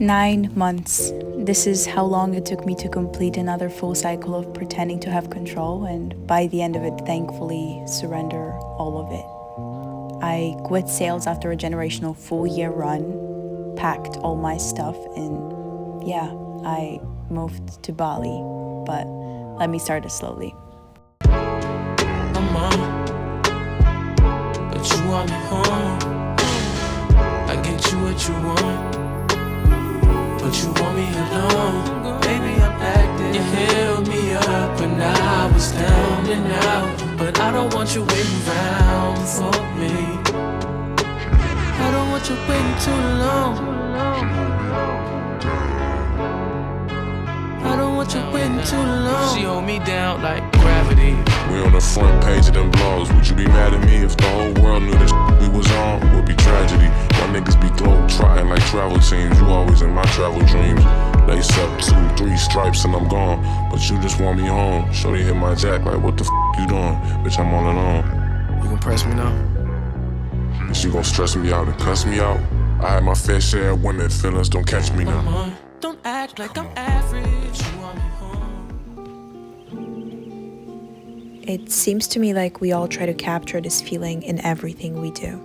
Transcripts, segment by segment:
9 months. This is how long it took me to complete another full cycle of pretending to have control, and by the end of it, thankfully, surrender all of it. I quit sales after a generational full-year run, packed all my stuff, and yeah, I moved to Bali. But let me start it slowly. I'm on, but you want me home. I get you what you want, but you want me alone. Baby, I'm acting. You held me up when I was down and out, but I don't want you waiting around for me. I don't want you waiting too long. I don't want you waiting too long. She hold me down like gravity. We on the front page of them blogs. Would you be mad at me if the whole world knew this we was on? Would be tragedy. My niggas be globe trotting like travel teams. You always in my travel dreams. Lace up 2, 3 stripes and I'm gone, but you just want me home. Shorty hit my jack like, what the you doing? Bitch, I'm all alone. You gon' press me now? And she gon' stress me out and cuss me out. I had my fair share of women, feelings don't catch me now. Don't act like I'm average. You want me home. It seems to me like we all try to capture this feeling in everything we do.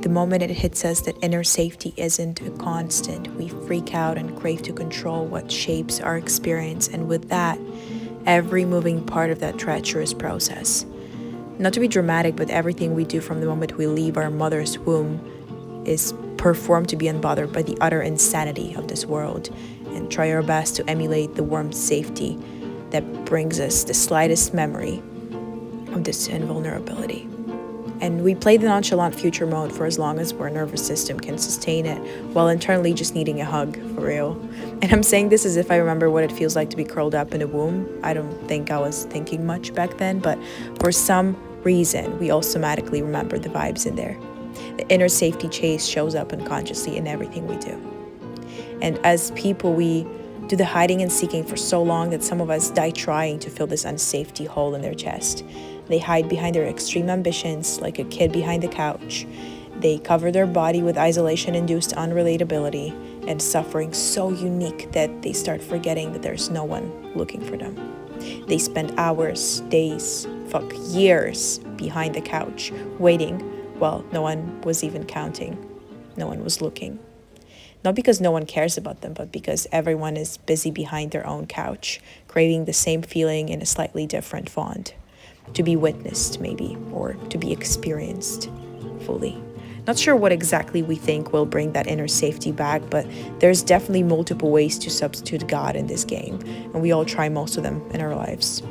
The moment it hits us that inner safety isn't a constant, we freak out and crave to control what shapes our experience, and with that, every moving part of that treacherous process. Not to be dramatic, but everything we do from the moment we leave our mother's womb is performed to be unbothered by the utter insanity of this world, and try our best to emulate the warm safety that brings us the slightest memory of this invulnerability. And we play the nonchalant future mode for as long as our nervous system can sustain it, while internally just needing a hug, for real. And I'm saying this as if I remember what it feels like to be curled up in a womb. I don't think I was thinking much back then, but for some reason, we all somatically remember the vibes in there. The inner safety chase shows up unconsciously in everything we do. And as people, we do the hiding and seeking for so long that some of us die trying to fill this unsafety hole in their chest. They hide behind their extreme ambitions like a kid behind the couch. They cover their body with isolation-induced unrelatability and suffering so unique that they start forgetting that there's no one looking for them. They spend hours, days, years behind the couch, waiting while no one was even counting. No one was looking. Not because no one cares about them, but because everyone is busy behind their own couch, craving the same feeling in a slightly different font. To be witnessed, maybe, or to be experienced fully. Not sure what exactly we think will bring that inner safety back, but there's definitely multiple ways to substitute God in this game, and we all try most of them in our lives.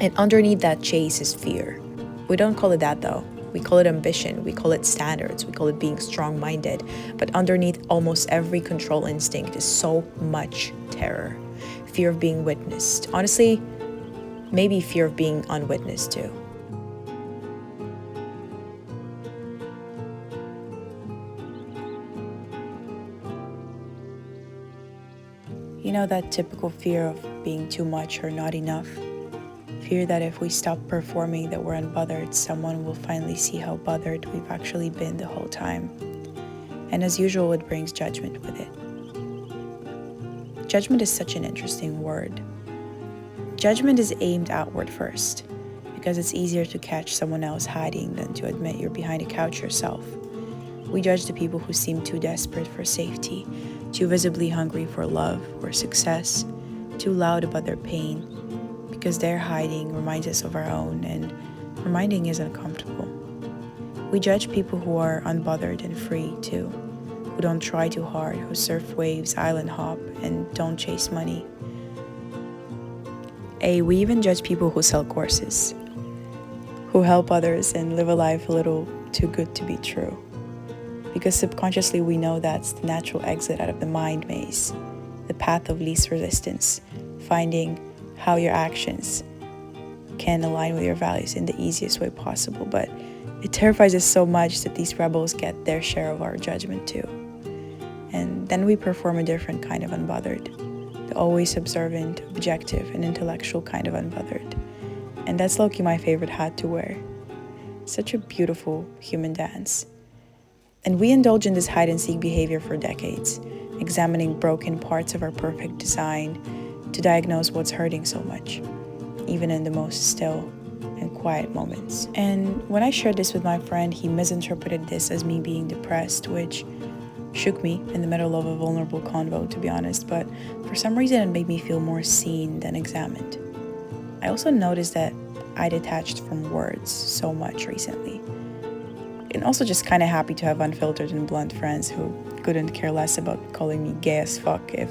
And underneath that chase is fear. We don't call it that though. We call it ambition, we call it standards, we call it being strong-minded. But underneath almost every control instinct is so much terror. Fear of being witnessed. Honestly, maybe fear of being unwitnessed too. You know, that typical fear of being too much or not enough? Fear that if we stop performing that we're unbothered, someone will finally see how bothered we've actually been the whole time. And as usual, it brings judgment with it. Judgment is such an interesting word. Judgment is aimed outward first, because it's easier to catch someone else hiding than to admit you're behind a couch yourself. We judge the people who seem too desperate for safety, too visibly hungry for love or success, too loud about their pain, because their hiding reminds us of our own, and reminding is uncomfortable. We judge people who are unbothered and free too, who don't try too hard, who surf waves, island hop, and don't chase money. We even judge people who sell courses, who help others and live a life a little too good to be true. Because subconsciously we know that's the natural exit out of the mind maze, the path of least resistance, finding how your actions can align with your values in the easiest way possible. But it terrifies us so much that these rebels get their share of our judgment too. And then we perform a different kind of unbothered, the always observant, objective, and intellectual kind of unbothered. And that's low-key my favorite hat to wear. Such a beautiful human dance. And we indulge in this hide-and-seek behavior for decades, examining broken parts of our perfect design to diagnose what's hurting so much, even in the most still and quiet moments. And when I shared this with my friend, he misinterpreted this as me being depressed, which shook me in the middle of a vulnerable convo, to be honest, but for some reason it made me feel more seen than examined. I also noticed that I detached from words so much recently. And also just kind of happy to have unfiltered and blunt friends who couldn't care less about calling me gay as fuck if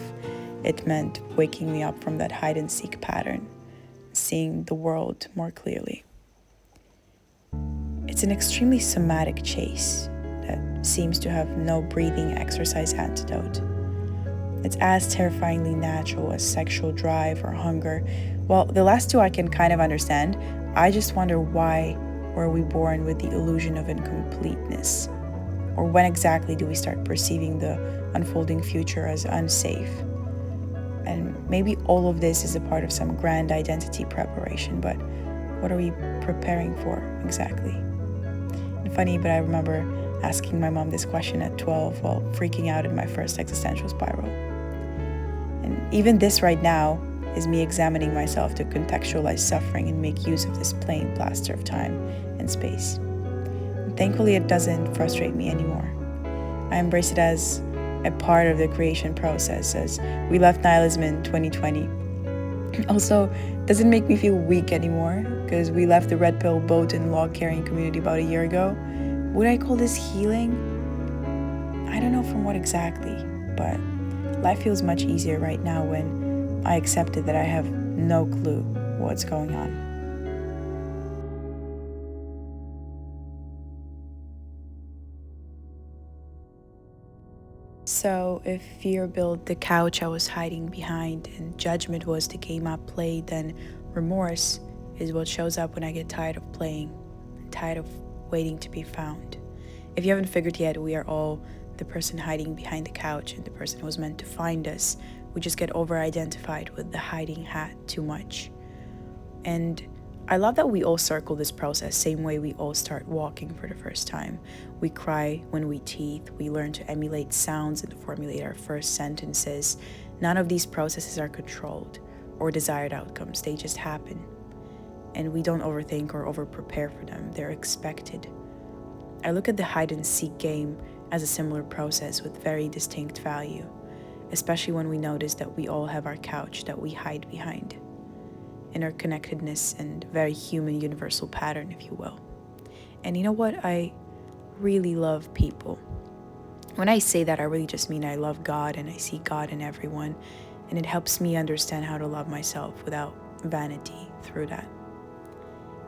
it meant waking me up from that hide and seek pattern, seeing the world more clearly. It's an extremely somatic chase that seems to have no breathing exercise antidote. It's as terrifyingly natural as sexual drive or hunger. Well, the last two I can kind of understand. I just wonder, why were we born with the illusion of incompleteness? Or when exactly do we start perceiving the unfolding future as unsafe? And maybe all of this is a part of some grand identity preparation, but what are we preparing for exactly? And funny, but I remember asking my mom this question at 12 while freaking out in my first existential spiral. And even this right now is me examining myself to contextualize suffering and make use of this plain plaster of time and space. And thankfully, it doesn't frustrate me anymore. I embrace it as a part of the creation process, as we left nihilism in 2020. Also, it doesn't make me feel weak anymore, because we left the red pill boat and log carrying community about a year ago. Would I call this healing? I don't know from what exactly, but life feels much easier right now when I accepted that I have no clue what's going on. So, if fear built the couch I was hiding behind and judgment was the game I played, then remorse is what shows up when I get tired of playing and tired of waiting to be found. If you haven't figured yet, we are all the person hiding behind the couch and the person who was meant to find us. We just get over-identified with the hiding hat too much. And I love that we all circle this process same way we all start walking for the first time. We cry when we teeth, we learn to emulate sounds and formulate our first sentences. None of these processes are controlled or desired outcomes, they just happen. And we don't overthink or over-prepare for them, they're expected. I look at the hide and seek game as a similar process with very distinct value, especially when we notice that we all have our couch that we hide behind. Interconnectedness and very human universal pattern, if you will. And you know what? I really love people. When I say that, I really just mean I love God and I see God in everyone, and it helps me understand how to love myself without vanity through that.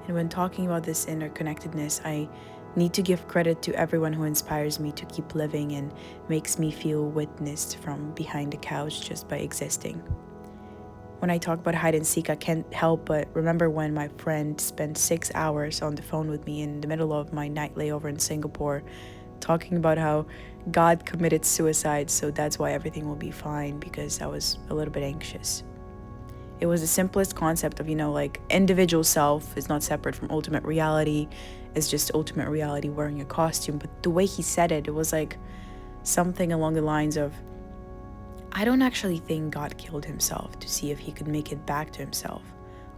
And when talking about this interconnectedness, I need to give credit to everyone who inspires me to keep living and makes me feel witnessed from behind the couch just by existing. When I talk about hide and seek, I can't help but remember when my friend spent 6 hours on the phone with me in the middle of my night layover in Singapore, talking about how God committed suicide, so that's why everything will be fine, because I was a little bit anxious. It was the simplest concept of, like individual self is not separate from ultimate reality. It's just ultimate reality wearing a costume. But the way he said it, it was like something along the lines of, I don't actually think God killed himself to see if he could make it back to himself,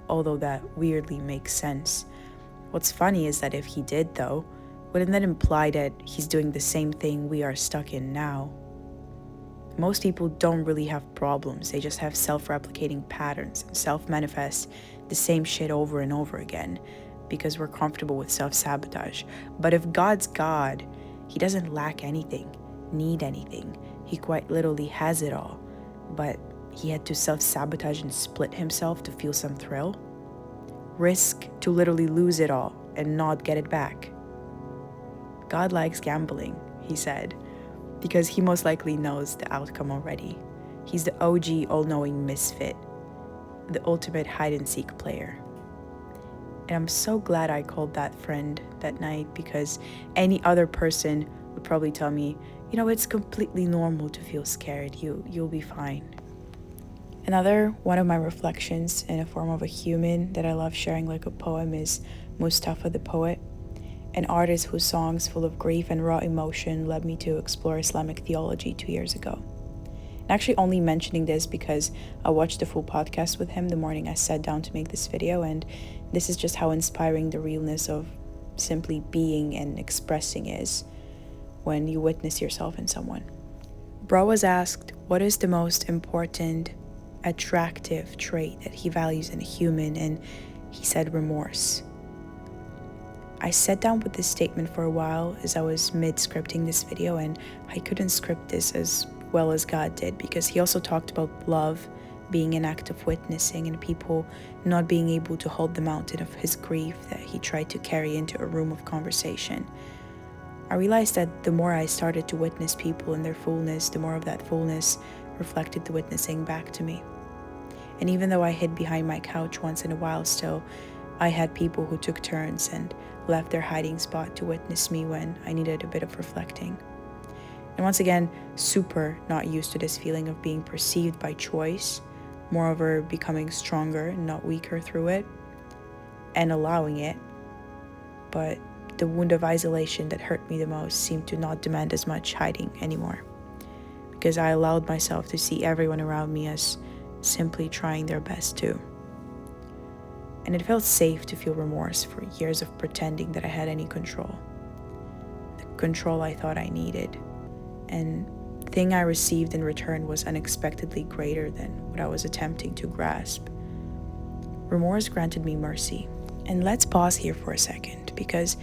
although that weirdly makes sense. What's funny is that if he did, though, wouldn't that imply that he's doing the same thing we are stuck in now? Most people don't really have problems, they just have self-replicating patterns and self-manifest the same shit over and over again because we're comfortable with self-sabotage. But if God's God, he doesn't lack anything, need anything. He quite literally has it all, but he had to self-sabotage and split himself to feel some thrill? Risk to literally lose it all and not get it back. God likes gambling, he said, because he most likely knows the outcome already. He's the OG all-knowing misfit, the ultimate hide-and-seek player. And I'm so glad I called that friend that night, because any other person would probably tell me, it's completely normal to feel scared. You'll be fine. Another one of my reflections in a form of a human that I love sharing like a poem is Mustafa the poet, an artist whose songs full of grief and raw emotion led me to explore Islamic theology 2 years ago. I'm actually only mentioning this because I watched the full podcast with him the morning I sat down to make this video, and this is just how inspiring the realness of simply being and expressing is when you witness yourself in someone. Bro was asked what is the most important attractive trait that he values in a human, and he said remorse. I sat down with this statement for a while as I was mid-scripting this video, and I couldn't script this as well as God did, because he also talked about love being an act of witnessing and people not being able to hold the mountain of his grief that he tried to carry into a room of conversation. I realized that the more I started to witness people in their fullness, the more of that fullness reflected the witnessing back to me. And even though I hid behind my couch once in a while, still, I had people who took turns and left their hiding spot to witness me when I needed a bit of reflecting. And once again, super not used to this feeling of being perceived by choice, moreover becoming stronger and not weaker through it, and allowing it. But the wound of isolation that hurt me the most seemed to not demand as much hiding anymore, because I allowed myself to see everyone around me as simply trying their best too. And it felt safe to feel remorse for years of pretending that I had any control. The control I thought I needed. And the thing I received in return was unexpectedly greater than what I was attempting to grasp. Remorse granted me mercy. And let's pause here for a second, because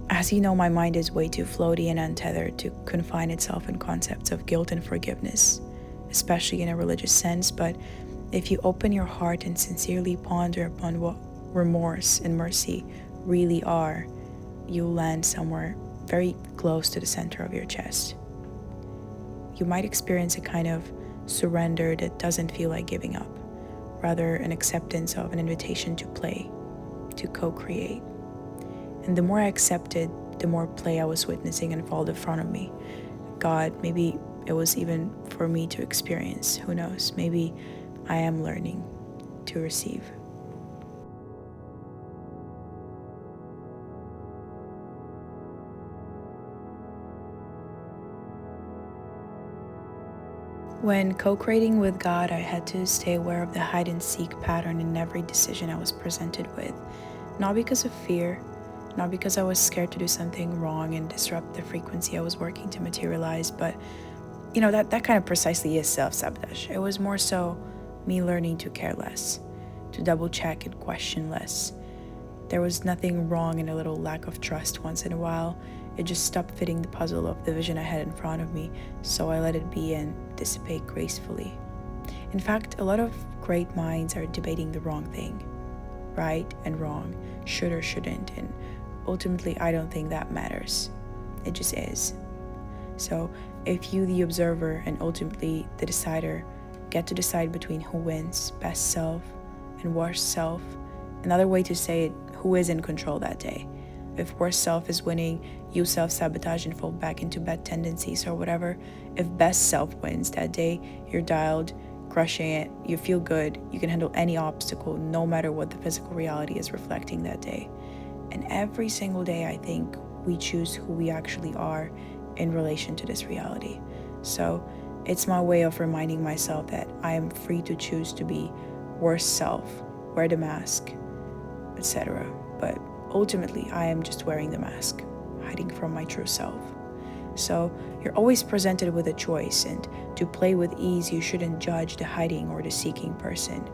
as you know, my mind is way too floaty and untethered to confine itself in concepts of guilt and forgiveness, especially in a religious sense. But if you open your heart and sincerely ponder upon what remorse and mercy really are, you'll land somewhere very close to the center of your chest. You might experience a kind of surrender that doesn't feel like giving up, rather an acceptance of an invitation to play, to co-create. And the more I accepted, the more play I was witnessing unfold in front of me. God, maybe it was even for me to experience, who knows, maybe I am learning to receive. When co-creating with God, I had to stay aware of the hide-and-seek pattern in every decision I was presented with. Not because of fear, not because I was scared to do something wrong and disrupt the frequency I was working to materialize, but that kind of precisely is self-sabotage. It was more so me learning to care less, to double-check and question less. There was nothing wrong in a little lack of trust once in a while. It just stopped fitting the puzzle of the vision I had in front of me, so I let it be and dissipate gracefully. In fact, a lot of great minds are debating the wrong thing, right and wrong, should or shouldn't, and ultimately I don't think that matters. It just is. So if you, the observer, and ultimately the decider, get to decide between who wins, best self and worst self, another way to say it, who is in control that day. If worst self is winning, you self-sabotage and fall back into bad tendencies or whatever. If best self wins that day, you're dialed, crushing it, you feel good, you can handle any obstacle no matter what the physical reality is reflecting that day. And every single day, I think, we choose who we actually are in relation to this reality. So it's my way of reminding myself that I am free to choose to be worst self, wear the mask, etc. But ultimately, I am just wearing the mask, hiding from my true self. So you're always presented with a choice, and to play with ease, you shouldn't judge the hiding or the seeking person.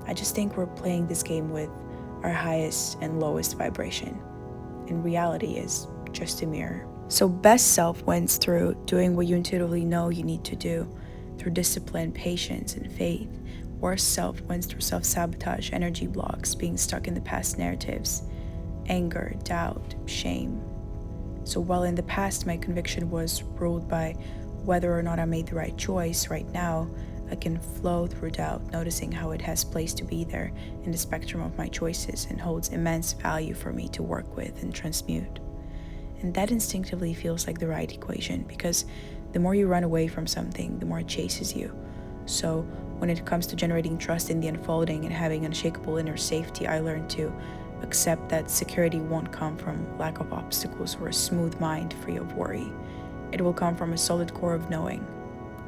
I just think we're playing this game with our highest and lowest vibration. And reality is just a mirror. So best self wins through doing what you intuitively know you need to do, through discipline, patience, and faith. Worst self wins through self-sabotage, energy blocks, being stuck in the past narratives, anger, doubt, shame. So while in the past my conviction was ruled by whether or not I made the right choice, right now I can flow through doubt, noticing how it has place to be there in the spectrum of my choices and holds immense value for me to work with and transmute. And that instinctively feels like the right equation, because the more you run away from something, the more it chases you. So when it comes to generating trust in the unfolding and having unshakable inner safety, I learned to accept that security won't come from lack of obstacles or a smooth mind free of worry. It will come from a solid core of knowing.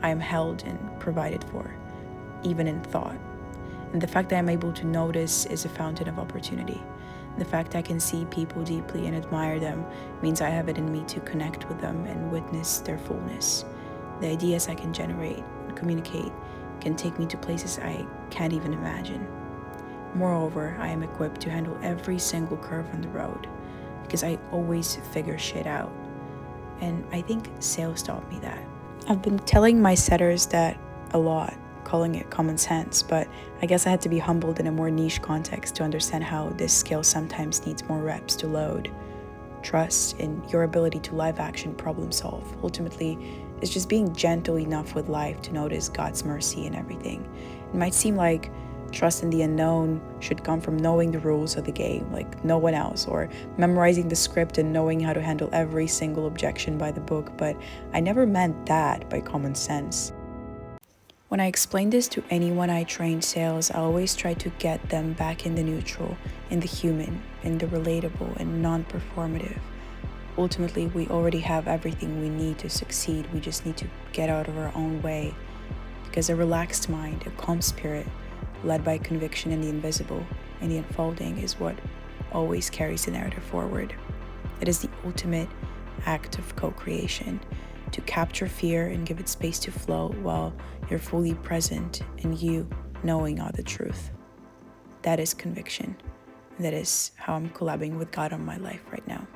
I am held and provided for, even in thought. And the fact that I'm able to notice is a fountain of opportunity. The fact I can see people deeply and admire them means I have it in me to connect with them and witness their fullness. The ideas I can generate and communicate can take me to places I can't even imagine. Moreover, I am equipped to handle every single curve on the road because I always figure shit out. And I think sales taught me that. I've been telling my setters that a lot, calling it common sense, but I guess I had to be humbled in a more niche context to understand how this skill sometimes needs more reps to load. Trust in your ability to live action problem solve ultimately is just being gentle enough with life to notice God's mercy in everything. It might seem like trust in the unknown should come from knowing the rules of the game like no one else, or memorizing the script and knowing how to handle every single objection by the book, but I never meant that by common sense. When I explain this to anyone I train sales, I always try to get them back in the neutral, in the human, in the relatable and non-performative. Ultimately, we already have everything we need to succeed. We just need to get out of our own way. Because a relaxed mind, a calm spirit, led by conviction in the invisible and the unfolding is what always carries the narrative forward. It is the ultimate act of co-creation, to capture fear and give it space to flow while you're fully present and you knowing all the truth. That is conviction. That is how I'm collabing with God on my life right now.